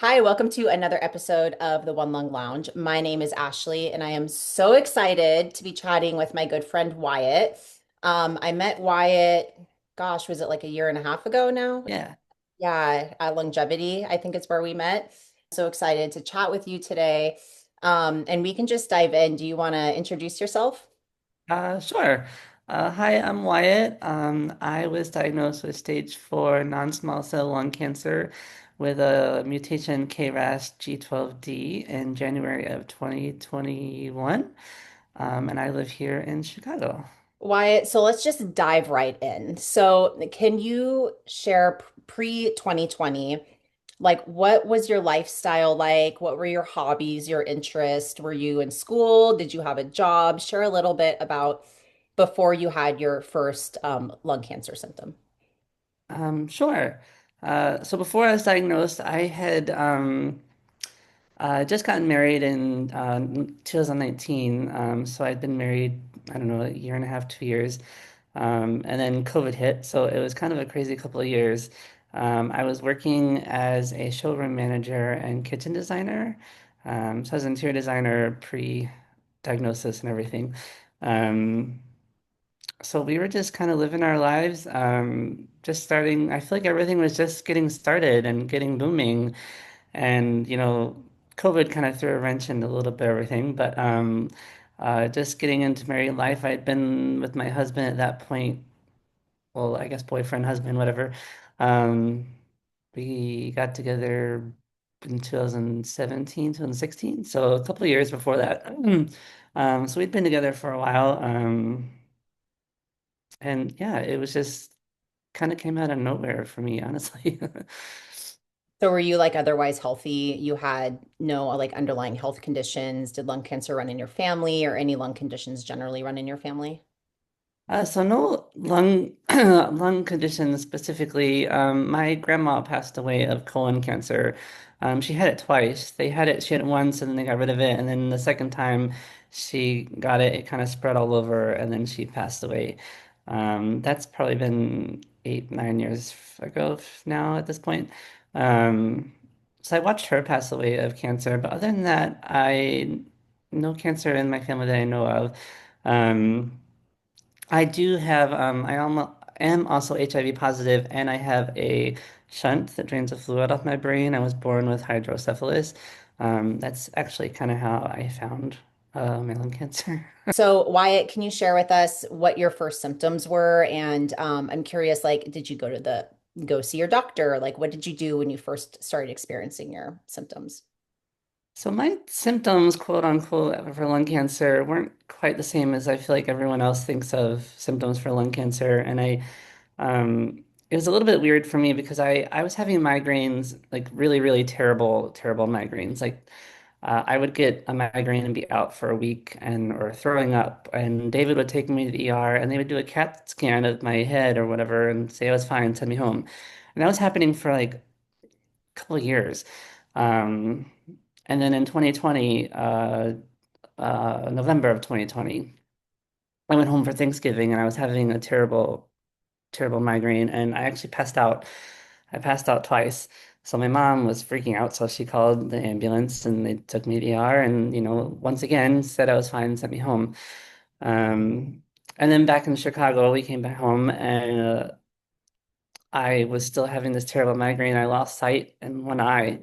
Hi, welcome to another episode of the One Lung Lounge. My name is Ashley, and I am so excited to be chatting with my good friend Wyatt. I met Wyatt, gosh, was it like a year and a half ago now? Yeah. Yeah, at Longevity, I think it's where we met. So excited to chat with you today. And we can just dive in. Do you want to introduce yourself? Sure. Hi, I'm Wyatt. I was diagnosed with stage 4 non-small cell lung cancer with a mutation KRAS G12D in January of 2021. And I live here in Chicago. Wyatt, so let's just dive right in. So, can you share pre-2020, like what was your lifestyle like? What were your hobbies, your interests? Were you in school? Did you have a job? Share a little bit about before you had your first lung cancer symptom. Sure. So before I was diagnosed, I had just gotten married in 2019. So I'd been married, I don't know, a year and a half, 2 years. And then COVID hit. So it was kind of a crazy couple of years. I was working as a showroom manager and kitchen designer. So I was an interior designer pre-diagnosis and everything. Um, so we were just kind of living our lives, just starting. I feel like everything was just getting started and getting booming. And, COVID kind of threw a wrench into a little bit of everything, but just getting into married life, I'd been with my husband at that point. Well, I guess boyfriend, husband, whatever. Um, we got together in 2017, 2016, so a couple of years before that. So we'd been together for a while. And yeah, it was just kind of came out of nowhere for me, honestly. So were you like otherwise healthy? You had no like underlying health conditions? Did lung cancer run in your family or any lung conditions generally run in your family? So no lung lung conditions specifically. My grandma passed away of colon cancer. She had it twice. She had it once and then they got rid of it. And then the second time she got it, it kind of spread all over and then she passed away. That's probably been 8, 9 years ago now at this point. Um, so I watched her pass away of cancer, but other than that, I no cancer in my family that I know of. Um, I do have, am also HIV positive, and I have a shunt that drains the fluid off my brain. I was born with hydrocephalus. That's actually kind of how I found my lung cancer. So, Wyatt, can you share with us what your first symptoms were? And I'm curious, like, did you go see your doctor? Like, what did you do when you first started experiencing your symptoms? So my symptoms, quote unquote, for lung cancer weren't quite the same as I feel like everyone else thinks of symptoms for lung cancer. It was a little bit weird for me because I was having migraines, like really, really terrible, terrible migraines. Like I would get a migraine and be out for a week or throwing up. And David would take me to the ER and they would do a CAT scan of my head or whatever and say I was fine, send me home. And that was happening for like a couple of years. Um, and then in 2020, November of 2020, I went home for Thanksgiving and I was having a terrible, terrible migraine and I actually passed out. I passed out twice. So my mom was freaking out, so she called the ambulance and they took me to the ER and, once again said I was fine and sent me home. Um, and then back in Chicago, we came back home and I was still having this terrible migraine. I lost sight in one eye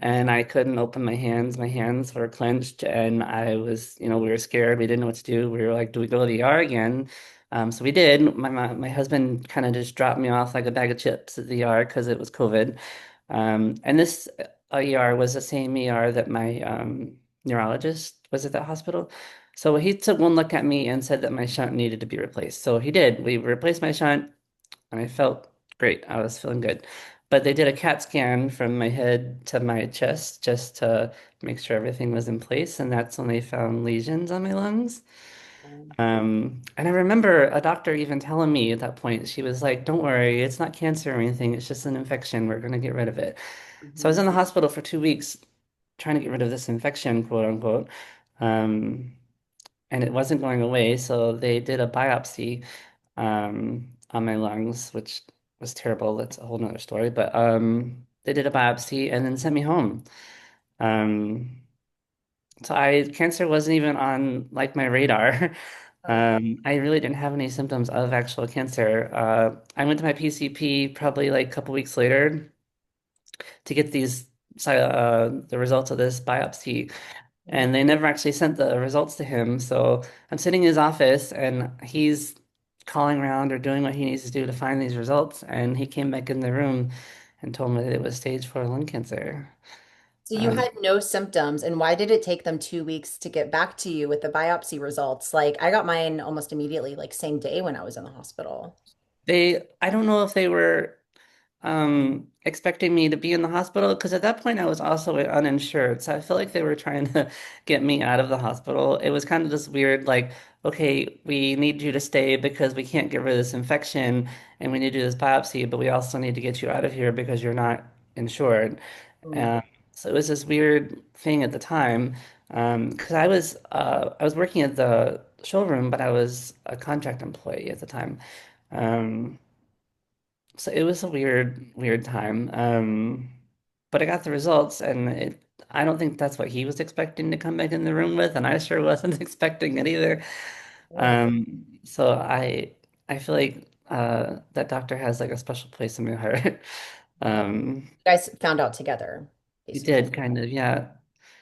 and I couldn't open my hands. My hands were clenched and we were scared. We didn't know what to do. We were like, do we go to the ER again? So we did. My husband kind of just dropped me off like a bag of chips at the ER because it was COVID. And this ER was the same ER that my neurologist was at that hospital. So he took one look at me and said that my shunt needed to be replaced. So he did. We replaced my shunt and I felt great. I was feeling good. But they did a CAT scan from my head to my chest just to make sure everything was in place, and that's when they found lesions on my lungs. And I remember a doctor even telling me at that point, she was like, "Don't worry, it's not cancer or anything. It's just an infection. We're gonna get rid of it." So I was Mhm. in the hospital for 2 weeks trying to get rid of this infection, quote unquote. Um, and it wasn't going away, so they did a biopsy on my lungs, which was terrible. That's a whole nother story. But they did a biopsy and then sent me home. Um, so cancer wasn't even on like my radar. Oh. I really didn't have any symptoms of actual cancer. I went to my PCP probably like a couple weeks later to get the results of this biopsy, Mhm. and they never actually sent the results to him. So I'm sitting in his office, and he's calling around or doing what he needs to do to find these results. And he came back in the room and told me that it was stage 4 lung cancer. So you Um, had no symptoms, and why did it take them 2 weeks to get back to you with the biopsy results? Like I got mine almost immediately, like same day when I was in the hospital. I don't know if they were expecting me to be in the hospital because at that point I was also uninsured. So I feel like they were trying to get me out of the hospital. It was kind of this weird, like, okay, we need you to stay because we can't get rid of this infection and we need to do this biopsy, but we also need to get you out of here because you're not insured. Mm. Um, so it was this weird thing at the time. Because I was working at the showroom, but I was a contract employee at the time. Um, so it was a weird time. But I got the results, and I don't think that's what he was expecting to come back in the room with, and I sure wasn't expecting it either. Yeah. So I feel like that doctor has like a special place in my heart. Um, You guys found out together, he basically. did kind of, yeah.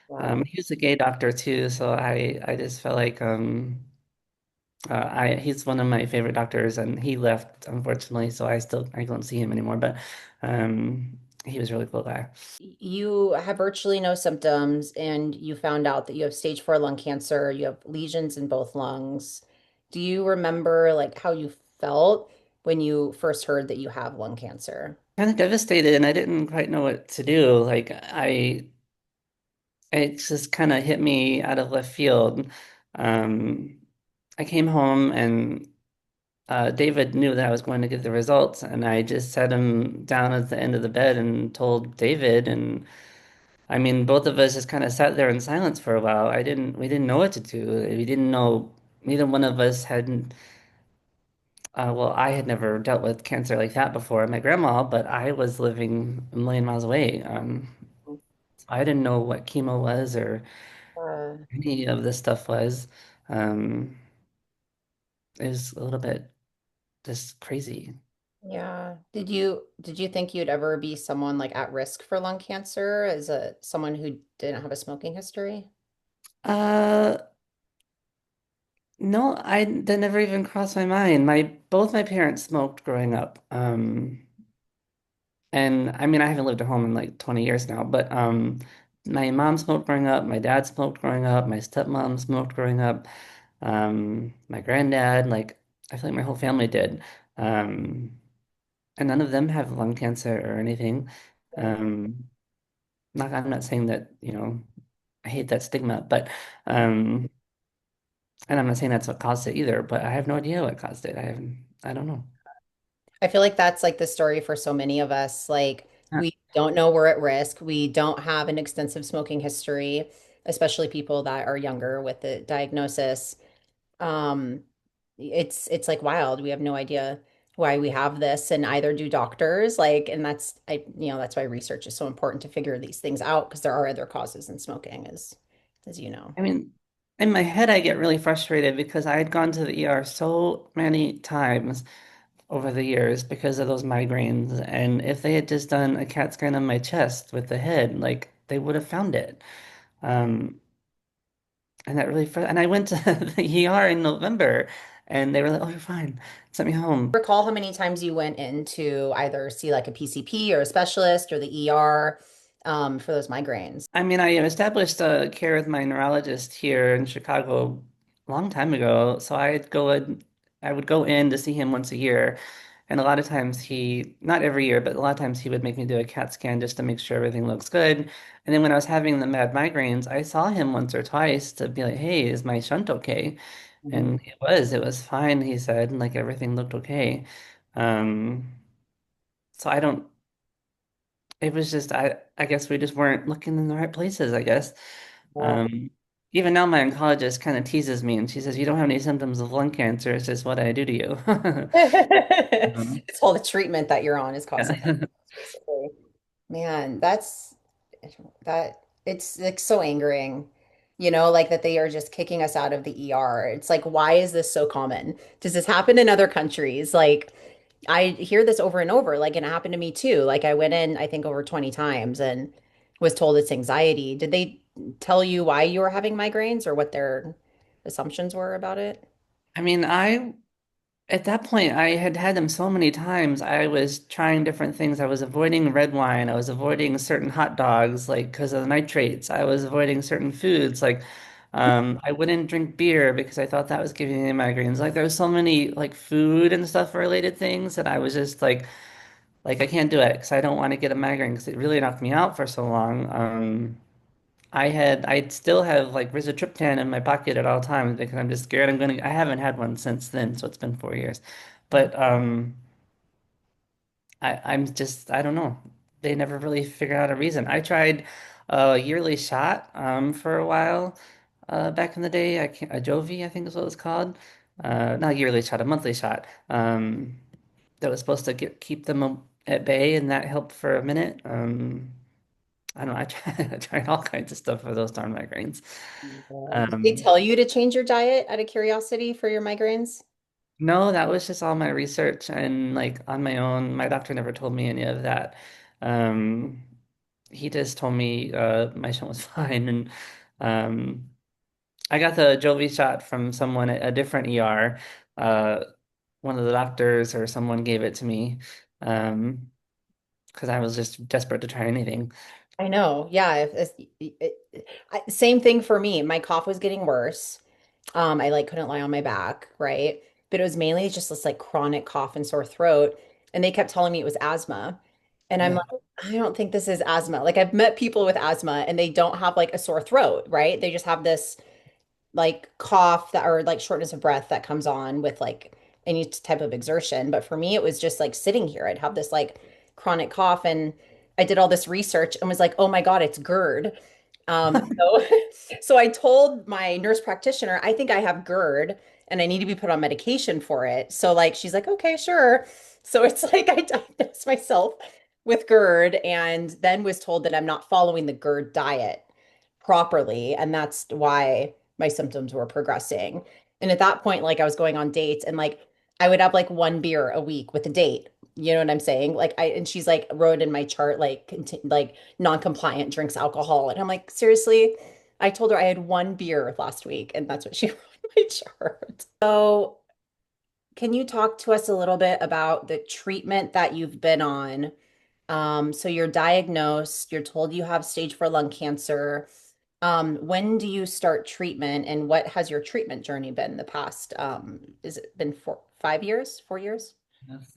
Wow. He was a gay doctor too, so I just felt like he's one of my favorite doctors, and he left unfortunately, so I don't see him anymore. But he was a really cool guy. You have virtually no symptoms, and you found out that you have stage 4 lung cancer. You have lesions in both lungs. Do you remember like how you felt when you first heard that you have lung cancer? Kind of devastated, and I didn't quite know what to do. It just kind of hit me out of left field. Um, I came home and David knew that I was going to get the results, and I just sat him down at the end of the bed and told David, and I mean, both of us just kind of sat there in silence for a while. We didn't know what to do. We didn't know, neither one of us had, well, I had never dealt with cancer like that before, my grandma, but I was living a million miles away. So I didn't know what chemo was or Uh, any of this stuff was. Um, it was a little bit just crazy. yeah. Did you think you'd ever be someone like at risk for lung cancer as a someone who didn't have a smoking history? Uh, no, that never even crossed my mind. Both my parents smoked growing up. And I mean, I haven't lived at home in like 20 years now, but my mom smoked growing up, my dad smoked growing up, my stepmom smoked growing up, my granddad, like I feel like my whole family did. Um, and none of them have lung cancer or anything. Um, I'm not saying that, I hate that stigma, but um, and I'm not saying that's what caused it either, but I have no idea what caused it. I don't know. I feel like that's like the story for so many of us. Like Yeah. we don't know we're at risk. We don't have an extensive smoking history, especially people that are younger with the diagnosis. Um, it's like wild. We have no idea why we have this, and either do doctors like, and that's why research is so important to figure these things out because there are other causes in smoking, as you know. I mean, in my head, I get really frustrated because I had gone to the ER so many times over the years because of those migraines. And if they had just done a CAT scan on my chest with the head, like they would have found it. Um, and and I went to the ER in November and they were like, "Oh, you're fine." Sent me home. Recall how many times you went in to either see like a PCP or a specialist or the ER for those migraines. I mean, I established a care with my neurologist here in Chicago a long time ago. So I would go in to see him once a year. And a lot of times not every year, but a lot of times he would make me do a CAT scan just to make sure everything looks good. And then when I was having the mad migraines, I saw him once or twice to be like, "Hey, is my shunt okay?" Mhm. And it was fine, he said, and like everything looked okay. Um, so I don't, it was just, I guess we just weren't looking in the right places, I guess. Yeah. Um, Even now, my oncologist kind of teases me and she says, "You don't have any symptoms of lung cancer. It's just what I do to you." Um, It's all the treatment that you're on is causing it, yeah. basically. Man, that it's like so angering, like that they are just kicking us out of the ER. It's like, why is this so common? Does this happen in other countries? Like, I hear this over and over, like, and it happened to me too. Like, I went in, I think, over 20 times and was told it's anxiety. Did they tell you why you were having migraines or what their assumptions were about it? I mean, at that point, I had had them so many times. I was trying different things. I was avoiding red wine. I was avoiding certain hot dogs, like because of the nitrates. I was avoiding certain foods, like I wouldn't drink beer because I thought that was giving me migraines. Like there was so many like food and stuff related things that I was just like I can't do it because I don't want to get a migraine because it really knocked me out for so long. I'd still have like rizatriptan in my pocket at all times because I'm just scared I haven't had one since then, so it's been 4 years. But I don't know. They never really figured out a reason. I tried a yearly shot for a while back in the day. I can't, a Jovi, I think is what it's called. Not a yearly shot, a monthly shot. That was supposed to keep them at bay, and that helped for a minute. I don't know. I tried all kinds of stuff for those darn migraines. Yeah. Did they Um, tell you to change your diet out of curiosity for your migraines? no, that was just all my research and like on my own. My doctor never told me any of that. Um, he just told me my shot was fine, and um, I got the Jovi shot from someone at a different ER. Uh, One of the doctors or someone gave it to me because I was just desperate to try anything. I know. Yeah. Same thing for me. My cough was getting worse. I like couldn't lie on my back, right? But it was mainly just this like chronic cough and sore throat. And they kept telling me it was asthma. And I'm Yeah. like, I don't think this is asthma. Like I've met people with asthma and they don't have like a sore throat, right? They just have this like cough that or like shortness of breath that comes on with like any type of exertion. But for me, it was just like sitting here. I'd have this like chronic cough, and I did all this research and was like, oh my God, it's GERD. So, so I told my nurse practitioner, I think I have GERD and I need to be put on medication for it. So like she's like, okay, sure. So it's like I diagnosed myself with GERD and then was told that I'm not following the GERD diet properly. And that's why my symptoms were progressing. And at that point, like I was going on dates and like I would have like one beer a week with a date. You know what I'm saying? Like and she's like wrote in my chart like like non-compliant drinks alcohol. And I'm like, seriously? I told her I had one beer last week and that's what she wrote in my chart. So can you talk to us a little bit about the treatment that you've been on? So you're diagnosed, you're told you have stage 4 lung cancer. When do you start treatment and what has your treatment journey been the past, is it been 5 years, 4 years?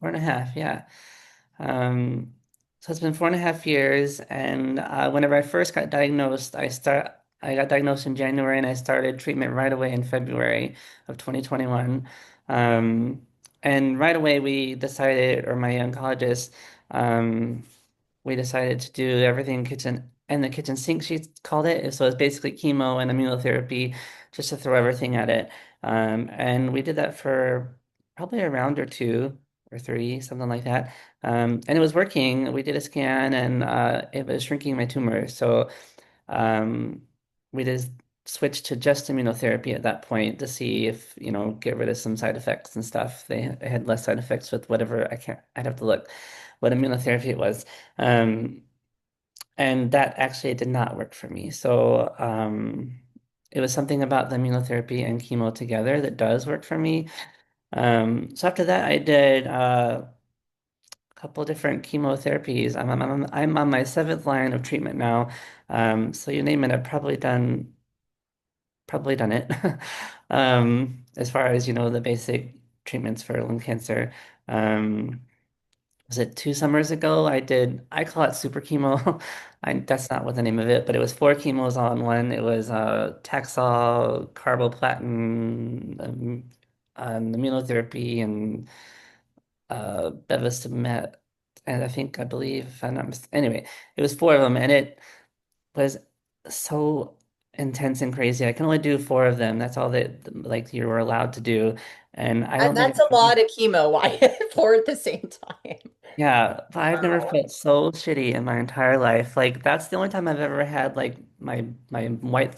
4.5, yeah. Um, so it's been 4.5 years, and whenever I first got diagnosed, I got diagnosed in January, and I started treatment right away in February of 2021. Um, and right away, we decided, or my oncologist, um, we decided to do everything kitchen and the kitchen sink, she called it. So it's basically chemo and immunotherapy, just to throw everything at it. And we did that for probably a round or two or three, something like that. And it was working. We did a scan and it was shrinking my tumor. So um, we just switched to just immunotherapy at that point to see if, get rid of some side effects and stuff. They had less side effects with whatever, I'd have to look what immunotherapy it was. Um, and that actually did not work for me. So it was something about the immunotherapy and chemo together that does work for me. So after that, I did a couple different chemotherapies. I'm on my seventh line of treatment now. So you name it, I've probably done it. As far as, the basic treatments for lung cancer. Was it 2 summers ago? I call it super chemo. That's not what the name of it, but it was four chemos all in one. It was Taxol, carboplatin, immunotherapy, and bevacizumab, and I believe, if I'm not anyway, it was four of them, and it was so intense and crazy. I can only do four of them. That's all that like you were allowed to do. And I And don't think that's a lot of chemo, Wyatt, for at the same time. yeah, but I've never Wow. felt so shitty in my entire life. Like that's the only time I've ever had like my white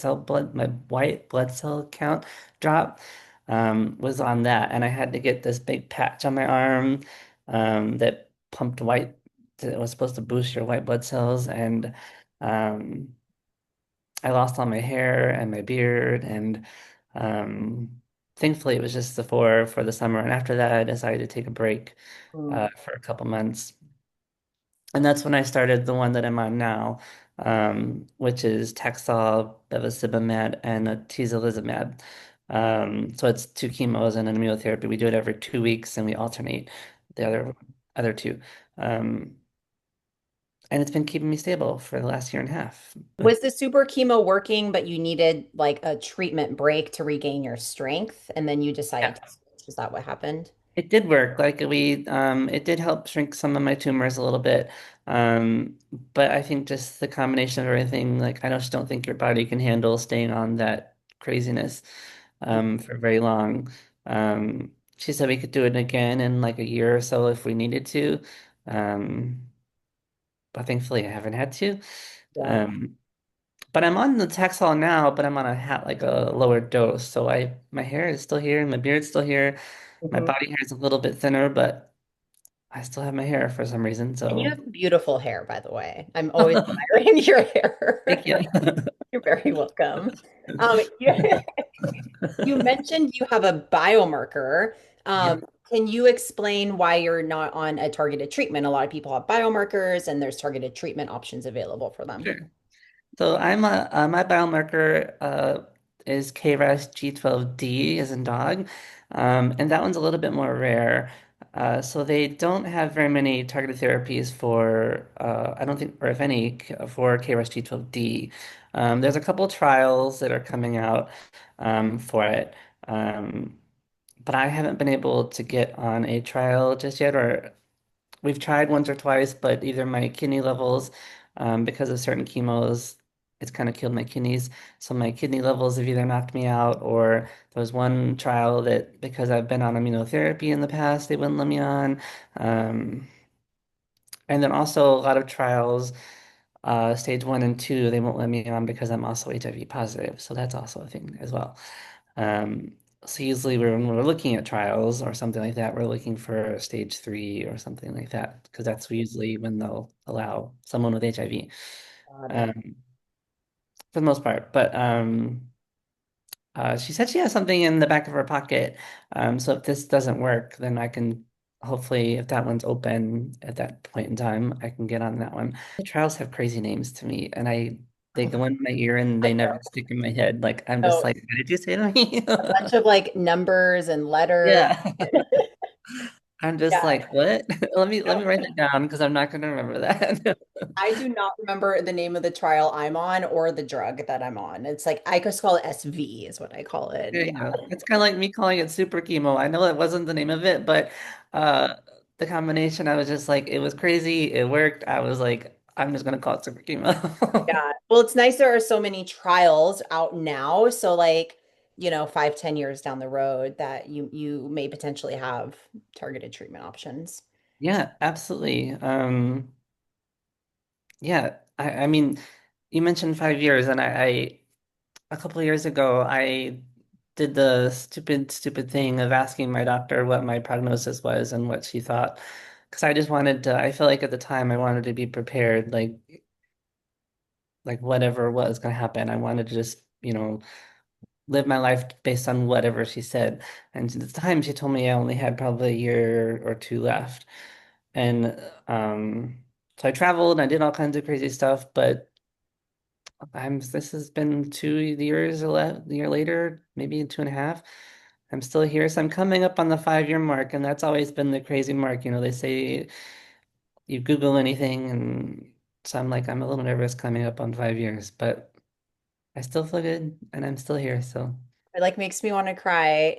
blood cell count drop was on that. And I had to get this big patch on my arm that pumped white that was supposed to boost your white blood cells and um I lost all my hair and my beard and thankfully it was just for the summer. And after that I decided to take a break Mm. for a couple months. And that's when I started the one that I'm on now, which is Taxol, bevacizumab, and atezolizumab. So it's two chemos and an immunotherapy. We do it every 2 weeks, and we alternate the other two. Um, and it's been keeping me stable for the last year and a half. Was the super chemo working, but you needed like a treatment break to regain your strength, and then you decided Yeah. to switch? Is that what happened? It did work. It did help shrink some of my tumors a little bit. But I think just the combination of everything, like I just don't think your body can handle staying on that craziness, for very long. She said we could do it again in like a year or so if we needed to. Um, but thankfully I haven't had to. Yeah. Um, but I'm on the Taxol now, but I'm on like a lower dose. So my hair is still here, my beard's still here. My Mhm. body hair is a little bit thinner, but I still have my hair for some reason, And you so have beautiful hair, by the way. I'm always admiring your thank hair. you. You're very welcome. You mentioned you have a biomarker. Yeah, Can you explain why you're not on a targeted treatment? A lot of people have biomarkers, and there's targeted treatment options available for them. sure. So my biomarker is KRAS G12D as in dog, and that one's a little bit more rare. So they don't have very many targeted therapies for I don't think or if any for KRAS G12D. There's a couple trials that are coming out for it. Um, but I haven't been able to get on a trial just yet, or we've tried once or twice, but either my kidney levels, because of certain chemos, it's kind of killed my kidneys. So my kidney levels have either knocked me out, or there was one trial that because I've been on immunotherapy in the past, they wouldn't let me on. Um, and then also a lot of trials, stage 1 and 2, they won't let me on because I'm also HIV positive. So that's also a thing as well. Um, so usually when we're looking at trials or something like that, we're looking for stage 3 or something like that, because that's usually when they'll allow someone with HIV, Got it. um, for the most part. But she said she has something in the back of her pocket. So if this doesn't work, then I can hopefully, if that one's open at that point in time, I can get on that one. The trials have crazy names to me, and they go in my ear and I they never know. stick in my head. Like I'm just So like, what did you say to me? a bunch of like numbers and letters. Yeah. I'm just Yeah. like, what? Let me write that down because I'm not gonna remember that. I do not remember the name of the trial I'm on or the drug that I'm on. It's like I just call it SV is what I call it. There Yeah. you go. It's kind of like me calling it super chemo. I know that wasn't the name of it, but the combination, I was just like, it was crazy. It worked. I was like, I'm just gonna call it super chemo. Yeah. Well, it's nice there are so many trials out now. So like, 5, 10 years down the road that you may potentially have targeted treatment options. Yeah, absolutely. Yeah, I mean, you mentioned 5 years, and I a couple of years ago, I did the stupid thing of asking my doctor what my prognosis was and what she thought. Because I just wanted to, I feel like at the time I wanted to be prepared, like whatever was going to happen. I wanted to just, live my life based on whatever she said. And at the time, she told me I only had probably a year or two left. And so I traveled and I did all kinds of crazy stuff, but this has been 2 years, a year later, maybe 2.5. I'm still here. So I'm coming up on the 5 year mark, and that's always been the crazy mark. They say you Google anything, and so I'm a little nervous coming up on 5 years, but I still feel good and I'm still here. So It like makes me want to cry.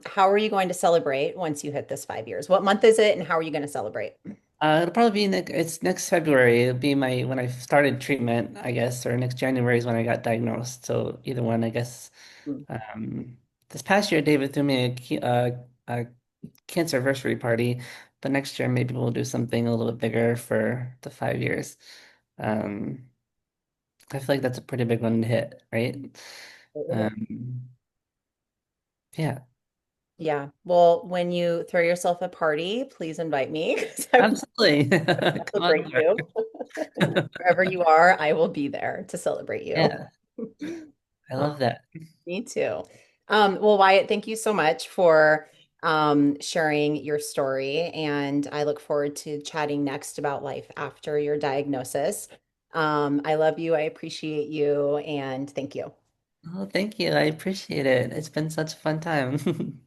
How are you going to celebrate once you hit this 5 years? What month is it and how are you going to celebrate? it'll probably be it's next February. It'll be when I started treatment, I guess, or next January is when I got diagnosed. So either one, I guess. Mm. Um, this past year, David threw me a cancerversary party, but next year maybe we'll do something a little bit bigger for the 5 years. Um, I feel like that's a pretty big one to hit, right? Um, yeah, Yeah. Well, when you throw yourself a party, please invite me 'cause I will absolutely. Come on celebrate over. you. Wherever you are, I will be there to celebrate you. Yeah, I love that. Me too. Well, Wyatt, thank you so much for sharing your story. And I look forward to chatting next about life after your diagnosis. I love you. I appreciate you. And thank you. Oh, thank you. I appreciate it. It's been such a fun time.